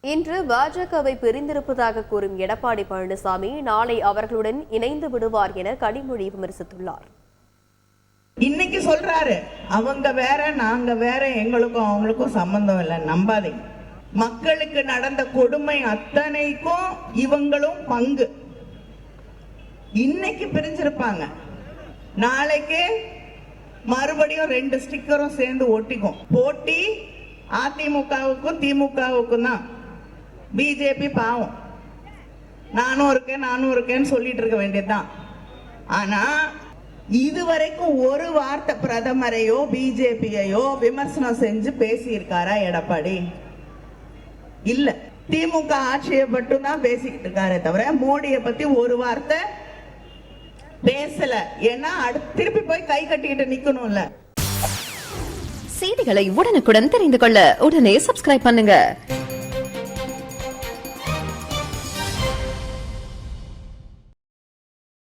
இன்று பாஜகவை பிரிந்திருப்பதாக கூறும் எடப்பாடி பழனிசாமி நாளை அவர்களுடன் இணைந்து விடுவார் என கனிமொழி விமர்சித்துள்ளார். இன்னைக்கு சொல்றாரு அவங்க வேற நாங்க வேற, எங்களுக்கும் அவங்களுக்கும் சம்பந்தம் இல்லை, நம்பாதீங்க. மக்களுக்கு நடந்த கொடுமை அத்தனைக்கும் இவங்களும் பங்கு. இன்னைக்கு பிரிஞ்சிருப்பாங்க, நாளைக்கு மறுபடியும் 2 ஸ்டிக்கரும் சேர்ந்து ஒட்டிக்கும். போட்டி அதிமுகவுக்கும் திமுகவுக்கும் தான். பிஜேபி பாவம் நானும் இருக்கேன்னு சொல்லிட்டு இருக்க வேண்டியதுதான். ஆனா இதுவரைக்கும் ஒரு வார்த்தை பிரதமரையோ பிஜேபியையோ விமர்சனம் செஞ்சு பேசி இருக்காரா எடப்பாடி? இல்ல. திமுக ஆட்சியை மட்டும் தான் பேசிக்கிட்டு இருக்காரே தவிர மோடியை பத்தி ஒரு வார்த்தை பேசல. ஏன்னா திருப்பி போய் கை கட்டிக்கிட்டு நிக்கணும்ல. செய்திகளை உடனுக்குடன் தெரிந்து கொள்ள உடனே சப்ஸ்கிரைப் பண்ணுங்க.